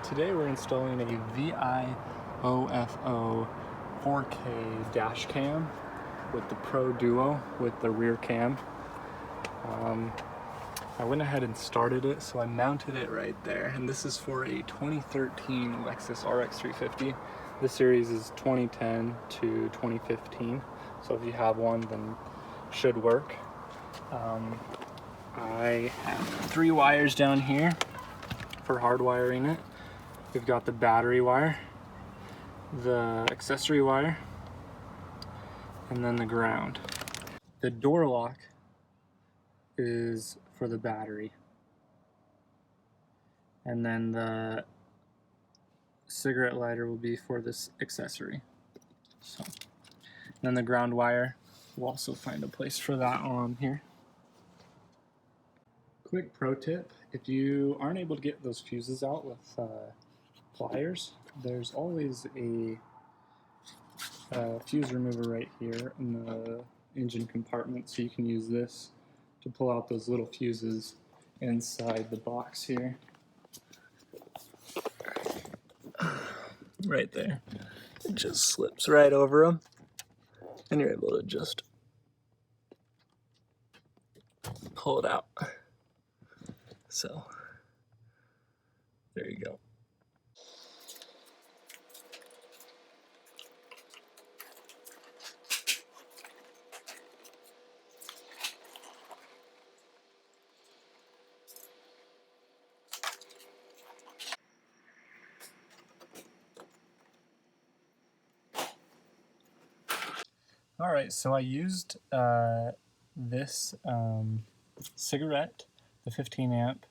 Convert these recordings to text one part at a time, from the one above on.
Today we're installing a VIOFO 4K dash cam with the Pro Duo with the rear cam. I went ahead and started it, so I mounted it right there, and this is for a 2013 Lexus RX350. This series is 2010 to 2015, so if you have one, then it should work. I have 3 wires down here for hardwiring it. We've got the battery wire, the accessory wire, and then the ground. The door lock is for the battery, and then the cigarette lighter will be for this accessory. So, then the ground wire, we'll also find a place for that on here. Quick pro tip, if you aren't able to get those fuses out with pliers, there's always a fuse remover right here in the engine compartment, so you can use this to pull out those little fuses inside the box here. Right there. It just slips right over them, and you're able to just pull it out. So, there you go. Alright, so I used this cigarette, the 15 amp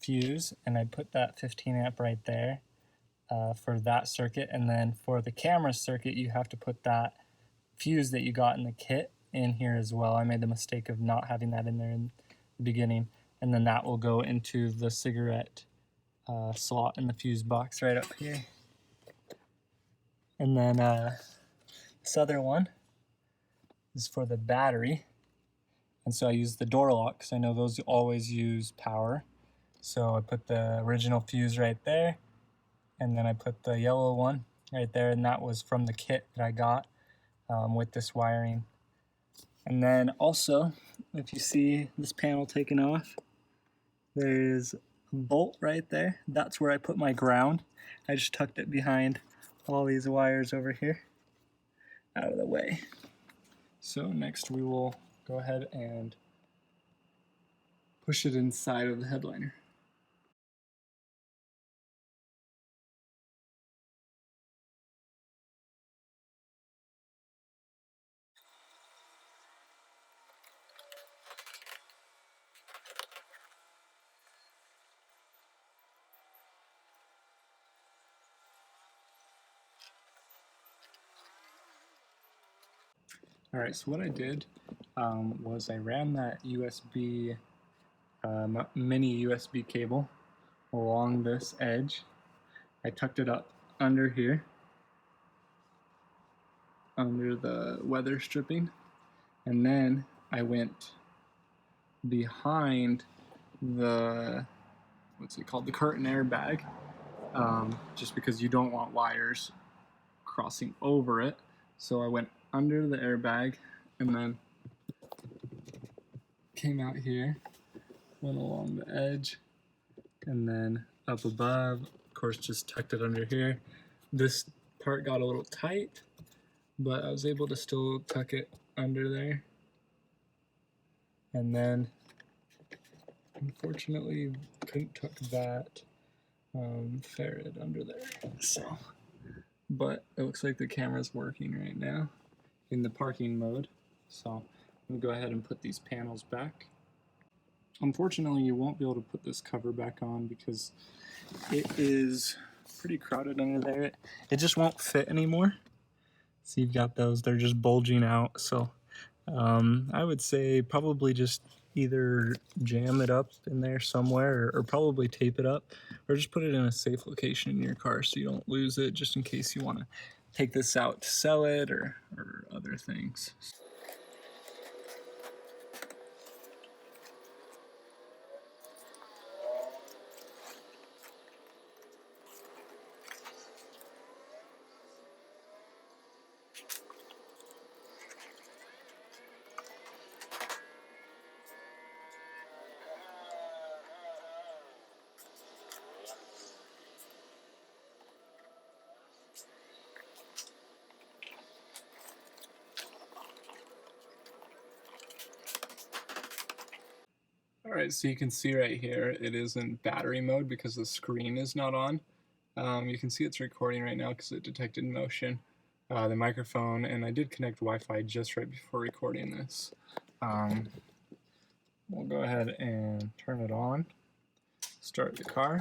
fuse, and I put that 15 amp right there for that circuit, and then for the camera circuit you have to put that fuse that you got in the kit in here as well. I made the mistake of not having that in there in the beginning, and then that will go into the cigarette slot in the fuse box right up here. And then this other one is for the battery, and so I use the door lock because I know those always use power. So I put the original fuse right there, and then I put the yellow one right there, and that was from the kit that I got with this wiring. And then also, if you see this panel taken off, there's a bolt right there. That's where I put my ground. I just tucked it behind all these wires over here, out of the way. So next we will go ahead and push it inside of the headliner. Alright, so what I did was I ran that USB, mini USB cable along this edge. I tucked it up under here, under the weather stripping, and then I went behind the, what's it called, the curtain airbag, just because you don't want wires crossing over it. So I went under the airbag and then came out here, went along the edge, and then up above, of course, just tucked it under here. This part got a little tight, but I was able to still tuck it under there. And then, unfortunately, couldn't tuck that ferret under there. So, but it looks like the camera's working right now in the parking mode. So I'm going to go ahead and put these panels back. Unfortunately, you won't be able to put this cover back on because it is pretty crowded under there. It just won't fit anymore. So you've got those, they're just bulging out. So I would say probably just either jam it up in there somewhere, or probably tape it up, or just put it in a safe location in your car so you don't lose it, just in case you want to take this out to sell it or other things. Alright, so you can see right here it is in battery mode because the screen is not on. You can see it's recording right now because it detected motion. The microphone, and I did connect Wi-Fi just right before recording this. We'll go ahead and turn it on, start the car.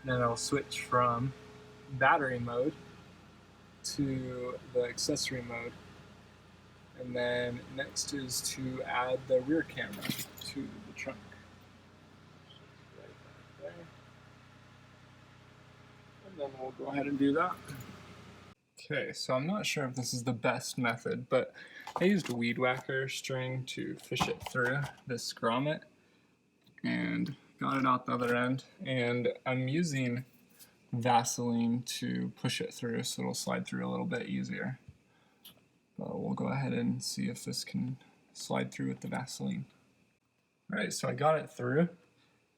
Then I'll switch from battery mode to the accessory mode. And then next is to add the rear camera to the trunk. Right there. And then we'll go ahead and do that. Okay, so I'm not sure if this is the best method, but I used a weed whacker string to fish it through this grommet and got it out the other end. And I'm using Vaseline to push it through so it'll slide through a little bit easier. But we'll go ahead and see if this can slide through with the Vaseline. Alright, so I got it through.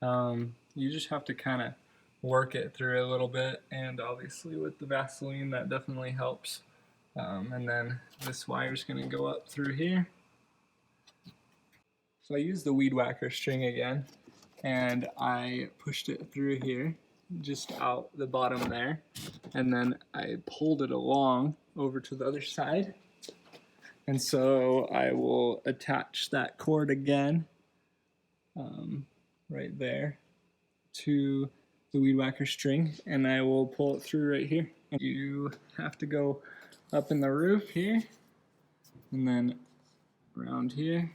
You just have to kind of work it through a little bit, and obviously with the Vaseline that definitely helps. And then this wire is going to go up through here. So I used the weed whacker string again, and I pushed it through here, just out the bottom there, and then I pulled it along over to the other side. And so I will attach that cord again, right there, to the weed whacker string, and I will pull it through right here. You have to go up in the roof here, and then around here,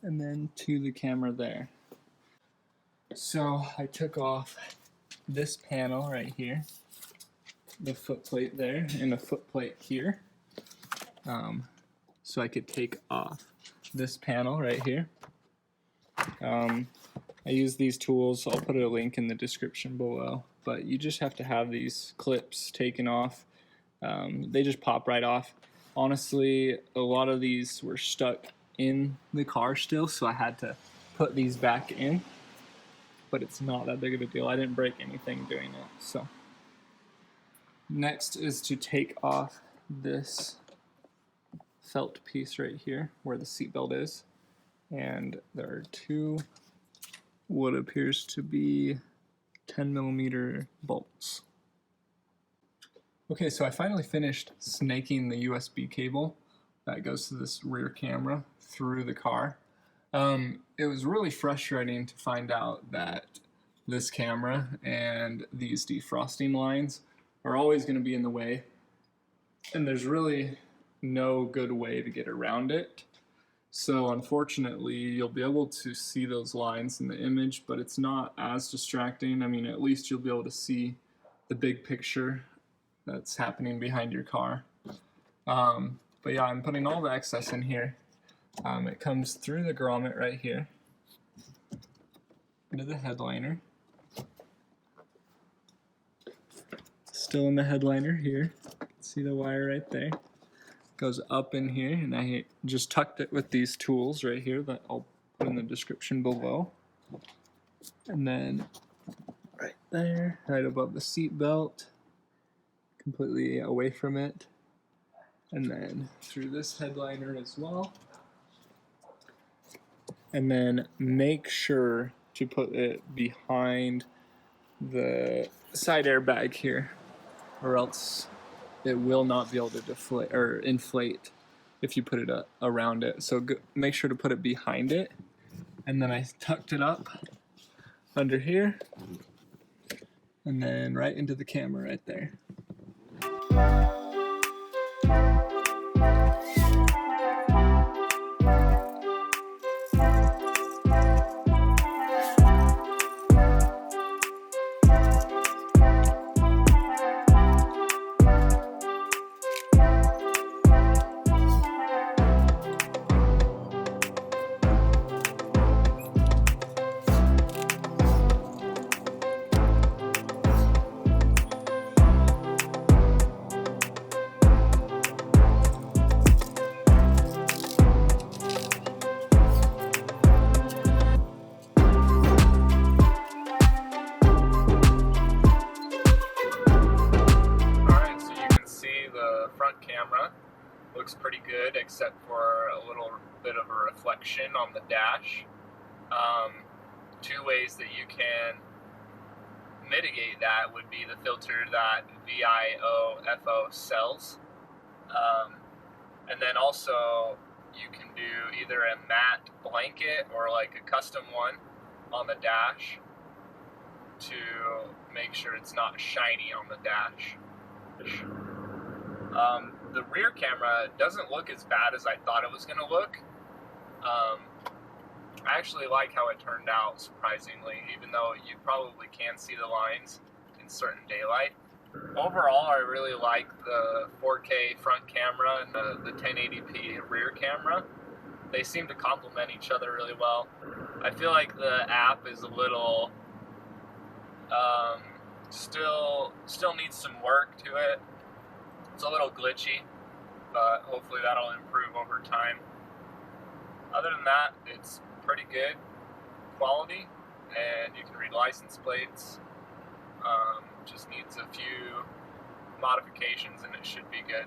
and then to the camera there. So I took off this panel right here, the footplate there, and a footplate here. So I could take off this panel right here. I use these tools. I'll put a link in the description below, but you just have to have these clips taken off. They just pop right off. Honestly, a lot of these were stuck in the car still, so I had to put these back in, but it's not that big of a deal. I didn't break anything doing it. So next is to take off this felt piece right here where the seatbelt is, and there are two what appears to be 10mm bolts. Okay, so I finally finished snaking the USB cable that goes to this rear camera through the car. It was really frustrating to find out that this camera and these defrosting lines are always going to be in the way, and there's really no good way to get around it. So unfortunately, you'll be able to see those lines in the image, but it's not as distracting. I mean, at least you'll be able to see the big picture that's happening behind your car. But yeah, I'm putting all the excess in here. It comes through the grommet right here into the headliner. Still in the headliner here. See the wire right there. Goes up in here, and I just tucked it with these tools right here that I'll put in the description below. And then right there, right above the seat belt, completely away from it. And then through this headliner as well. And then make sure to put it behind the side airbag here, or else it will not be able to deflate or inflate if you put it around it. So make sure to put it behind it. And then I tucked it up under here, and then right into the camera right there. reflection on the dash. Two ways that you can mitigate that would be the filter that VIOFO sells. And then also you can do either a matte blanket or like a custom one on the dash to make sure it's not shiny on the dash. The rear camera doesn't look as bad as I thought it was going to look. I actually like how it turned out, surprisingly, even though you probably can see the lines in certain daylight. Overall, I really like the 4K front camera and the 1080p rear camera. They seem to complement each other really well. I feel like the app is a little, still needs some work to it. It's a little glitchy, but hopefully that'll improve over time. Other than that, it's pretty good quality, and you can read license plates. Just needs a few modifications and it should be good.